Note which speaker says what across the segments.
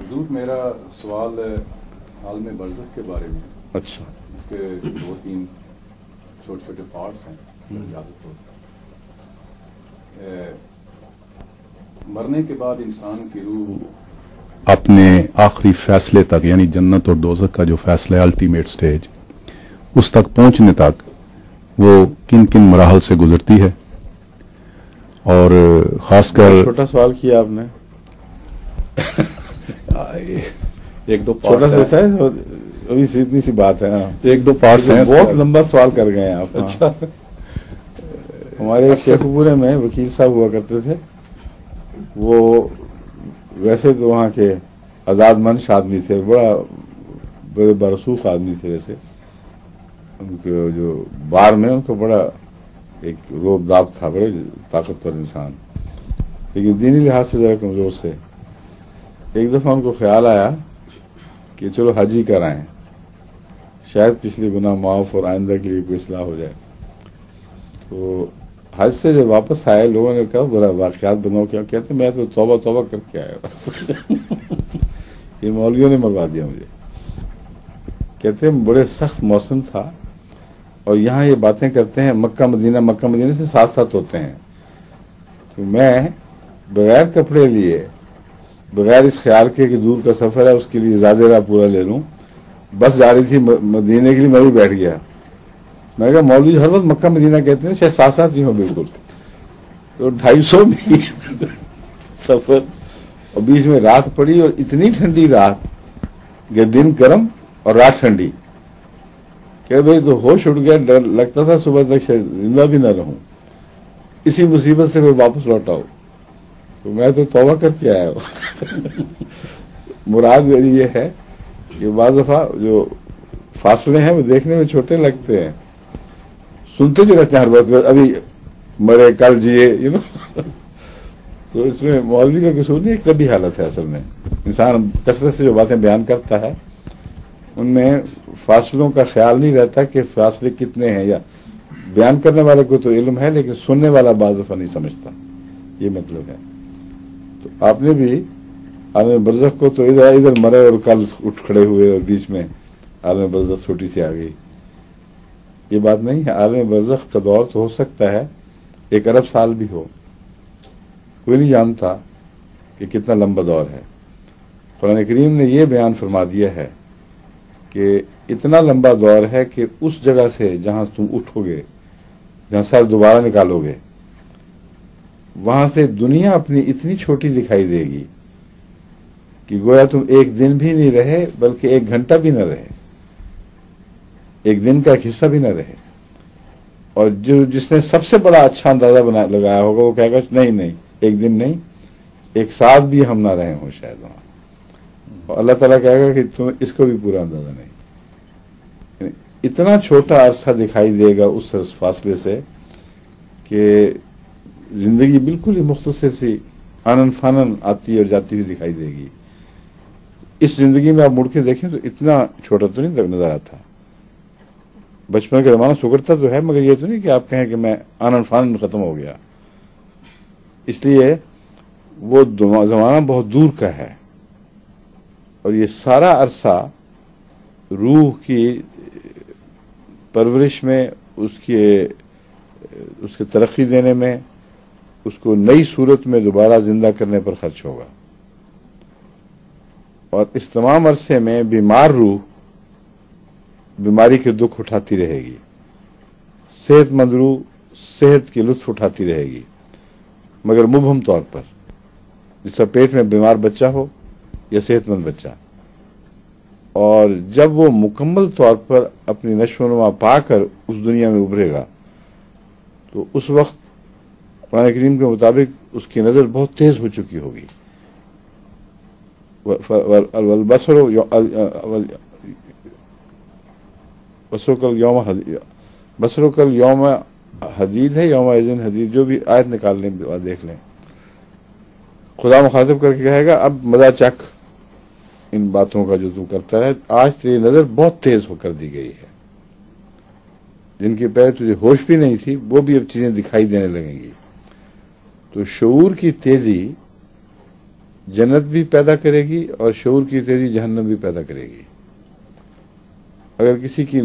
Speaker 1: حضور میرا سوال ہے عالم برزخ کے بارے میں.
Speaker 2: اچھا.
Speaker 1: اس کے 2-3 چھوٹے چھوٹے پارٹس ہیں. مرنے کے بعد انسان کی روح اپنے آخری فیصلے تک، یعنی جنت اور دوزخ کا جو فیصلہ ہے، الٹیمیٹ سٹیج، اس تک پہنچنے تک وہ کن کن مراحل سے گزرتی ہے؟ اور خاص کر
Speaker 2: چھوٹا سوال کیا آپ نے.
Speaker 1: ایک دو
Speaker 2: چھوٹا سا ہے، ابھی اتنی سی بات ہے.
Speaker 1: ایک دو پارٹس ہیں.
Speaker 2: بہت لمبا سوال کر گئے ہیں آپ.
Speaker 1: اچھا.
Speaker 2: ہمارے ایک شیخ پورے میں وکیل صاحب ہوا کرتے تھے. وہ ویسے تو وہاں کے آزاد منش آدمی تھے، بڑے برسوخ آدمی تھے. ویسے ان کے جو بار میں ان کو بڑا ایک روب داب تھا، بڑے طاقتور انسان، لیکن دینی لحاظ سے ذرا کمزور سے. ایک دفعہ ان کو خیال آیا کہ چلو حج ہی کرائیں، شاید پچھلے گناہ معاف اور آئندہ کے لیے کوئی اصلاح ہو جائے. تو حج سے جب واپس آئے، لوگوں نے کہا برا واقعات بناؤ. کیا کہتے میں تو توبہ کر کے آیا بس. یہ مولویوں نے مروا دیا مجھے. کہتے بڑے سخت موسم تھا اور یہاں یہ باتیں کرتے ہیں مکہ مدینہ سے ساتھ ہوتے ہیں. تو میں بغیر کپڑے لیے، بغیر اس خیال کے کہ دور کا سفر ہے اس کے لیے زیادہ راہ پورا لے لوں، بس جا رہی تھی مدینے کے لیے، میں بھی بیٹھ گیا. میں نے کہا مولوی ہر وقت مکہ مدینہ کہتے ہیں، شاید ساتھ ہی ہوں بالکل. تو 250 میل سفر اور بیچ میں رات پڑی، اور اتنی ٹھنڈی رات کہ دن گرم اور رات ٹھنڈی. کہ بھائی تو ہوش اڑ گیا، ڈر لگتا تھا صبح تک شاید زندہ بھی نہ رہوں. اسی مصیبت سے میں واپس لوٹا ہوں. تو میں تو توبہ کر کے آیا ہوں. مراد میری یہ ہے کہ بعض دفعہ جو فاصلے ہیں وہ دیکھنے میں چھوٹے لگتے ہیں، سنتے جو رہتے ہیں ہر وقت ابھی مرے کل جیے تو اس میں مولوی کا قصور نہیں، ایک طبی حالت ہے. اصل میں انسان کثرت سے جو باتیں بیان کرتا ہے ان میں فاصلوں کا خیال نہیں رہتا کہ فاصلے کتنے ہیں. یا بیان کرنے والے کو تو علم ہے لیکن سننے والا بعض دفعہ نہیں سمجھتا. یہ مطلب ہے. تو آپ نے بھی عالم برزخ کو تو ادھر مرے اور کل اٹھ کھڑے ہوئے اور بیچ میں عالم برزخ چھوٹی سی آ گئی. یہ بات نہیں ہے. عالم برزخ کا دور تو ہو سکتا ہے 1 ارب سال بھی ہو، کوئی نہیں جانتا کہ کتنا لمبا دور ہے. قرآن کریم نے یہ بیان فرما دیا ہے کہ اتنا لمبا دور ہے کہ اس جگہ سے جہاں تم اٹھو گے، جہاں سر دوبارہ نکالو گے، وہاں سے دنیا اپنی اتنی چھوٹی دکھائی دے گی کہ گویا تم 1 دن بھی نہیں رہے، بلکہ 1 گھنٹہ بھی نہ رہے، 1 دن کا ایک حصہ بھی نہ رہے. اور جس نے سب سے بڑا اچھا اندازہ لگایا ہوگا وہ کہے گا نہیں 1 دن نہیں، 1 سال بھی ہم نہ رہے ہوں شاید وہاں. اور اللہ تعالیٰ کہے گا کہ تمہیں اس کو بھی پورا اندازہ نہیں. اتنا چھوٹا عرصہ دکھائی دے گا اس فاصلے سے کہ زندگی بالکل ہی مختصر سی آنن فانن آتی اور جاتی ہوئی دکھائی دے گی. اس زندگی میں آپ مڑ کے دیکھیں تو اتنا چھوٹا تو نہیں نظر آتا. بچپن کا زمانہ سکڑتا تو ہے، مگر یہ تو نہیں کہ آپ کہیں کہ میں آنن فانن ختم ہو گیا. اس لیے وہ زمانہ بہت دور کا ہے. اور یہ سارا عرصہ روح کی پرورش میں، اس کے ترقی دینے میں، اس کو نئی صورت میں دوبارہ زندہ کرنے پر خرچ ہوگا. اور اس تمام عرصے میں بیمار روح بیماری کے دکھ اٹھاتی رہے گی، صحت مند روح صحت کے لطف اٹھاتی رہے گی، مگر مبہم طور پر، جس کا پیٹ میں بیمار بچہ ہو یا صحت مند بچہ. اور جب وہ مکمل طور پر اپنی نشو و نما پا کر اس دنیا میں ابھرے گا تو اس وقت قرآن کریم کے مطابق اس کی نظر بہت تیز ہو چکی ہوگی. بصرو کل یوم حدید ہے، یوم اذن حدید، جو بھی آیت نکال لیں دیکھ لیں. خدا مخاطب کر کے کہے گا اب مزہ چکھ ان باتوں کا جو تو کرتا ہے. آج تیری نظر بہت تیز ہو کر دی گئی ہے. جن کے پہلے تجھے ہوش بھی نہیں تھی وہ بھی اب چیزیں دکھائی دینے لگیں گی. تو شعور کی تیزی جنت بھی پیدا کرے گی اور شعور کی تیزی جہنم بھی پیدا کرے گی. اگر کسی کی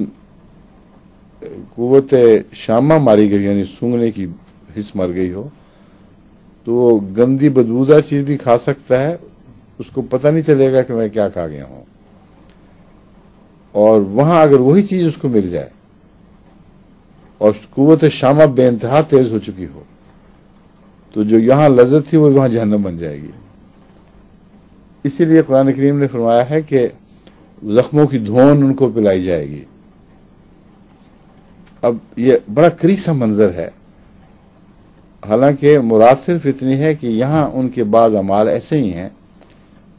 Speaker 2: قوت شامہ ماری گئی یعنی سونگنے کی حس مر گئی ہو تو وہ گندی بدبودار چیز بھی کھا سکتا ہے, اس کو پتہ نہیں چلے گا کہ میں کیا کھا گیا ہوں. اور وہاں اگر وہی چیز اس کو مل جائے اور قوت شامہ بے انتہا تیز ہو چکی ہو تو جو یہاں لذت تھی وہ وہاں جہنم بن جائے گی. اسی لیے قرآن کریم نے فرمایا ہے کہ زخموں کی دھون ان کو پلائی جائے گی. اب یہ بڑا کریسا منظر ہے, حالانکہ مراد صرف اتنی ہے کہ یہاں ان کے بعض اعمال ایسے ہی ہیں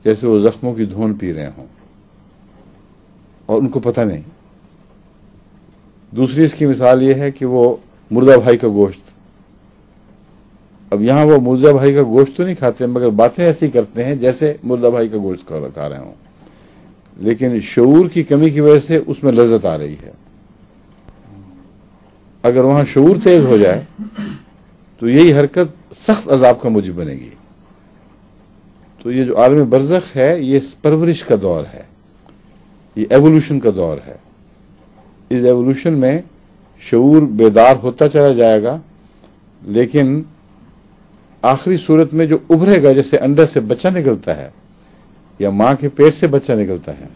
Speaker 2: جیسے وہ زخموں کی دھون پی رہے ہوں اور ان کو پتہ نہیں. دوسری اس کی مثال یہ ہے کہ وہ مردہ بھائی کا گوشت, اب یہاں وہ مردہ بھائی کا گوشت تو نہیں کھاتے مگر باتیں ایسی کرتے ہیں جیسے مردہ بھائی کا گوشت کھا رہے ہوں, لیکن شعور کی کمی کی وجہ سے اس میں لذت آ رہی ہے. اگر وہاں شعور تیز ہو جائے تو یہی حرکت سخت عذاب کا موجب بنے گی. تو یہ جو عالم برزخ ہے یہ پرورش کا دور ہے, یہ ایوولوشن کا دور ہے. اس ایوولوشن میں شعور بیدار ہوتا چلا جائے گا, لیکن آخری صورت میں جو ابھرے گا, جیسے انڈر سے بچہ نکلتا ہے یا ماں کے پیٹ سے بچہ نکلتا ہے,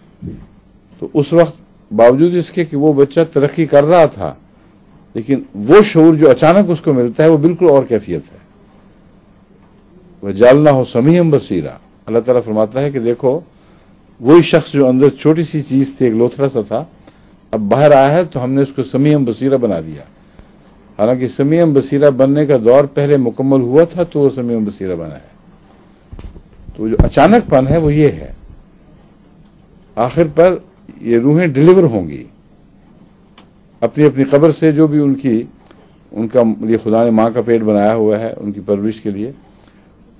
Speaker 2: تو اس وقت باوجود اس کے کہ وہ بچہ ترقی کر رہا تھا لیکن وہ شعور جو اچانک اس کو ملتا ہے وہ بالکل اور کیفیت ہے. وَجَعَلْنَاهُ سَمِيعًا بَصِيرًا. اللہ تعالیٰ فرماتا ہے کہ دیکھو وہی شخص جو اندر چھوٹی سی چیز تھی, ایک لوتھڑا سا تھا, اب باہر آیا ہے تو ہم نے اس کو سمیع بصیرہ بنا دیا. حالانکہ سمیع بصیرہ بننے کا دور پہلے مکمل ہوا تھا تو وہ سمیع بصیرہ بنا ہے. تو جو اچانک پن ہے وہ یہ ہے. آخر پر یہ روحیں ڈیلیور ہوں گی اپنی اپنی قبر سے, جو بھی ان کا یہ خدا نے ماں کا پیٹ بنایا ہوا ہے ان کی پرورش کے لیے,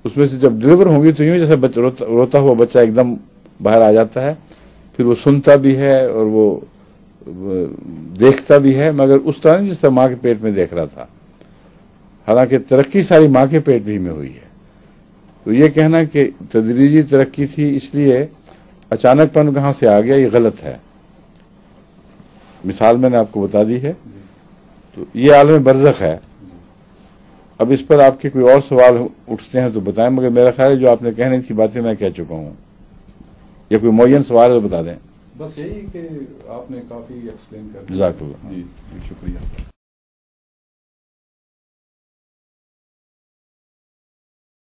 Speaker 2: اس میں سے جب ڈیلیور ہوں گی تو یوں جیسے روتا ہوا بچہ ایک دم باہر آ جاتا ہے, پھر وہ سنتا بھی ہے اور وہ دیکھتا بھی ہے, مگر اس طرح نہیں جس طرح ماں کے پیٹ میں دیکھ رہا تھا. حالانکہ ترقی ساری ماں کے پیٹ بھی میں ہوئی ہے. تو یہ کہنا کہ تدریجی ترقی تھی اس لیے اچانک پن کہاں سے آ گیا, یہ غلط ہے. مثال میں نے آپ کو بتا دی ہے. تو یہ عالم برزخ ہے. اب اس پر آپ کے کوئی اور سوال اٹھتے ہیں تو بتائیں, مگر میرا خیال ہے جو آپ نے کہنے تھی باتیں میں کہہ چکا ہوں, یا کوئی معین سوال ہے تو بتا دیں.
Speaker 1: بس یہی کہ آپ نے کافی ایکسپلین کر دیا.
Speaker 2: جزاک اللہ.
Speaker 1: جی شکریہ.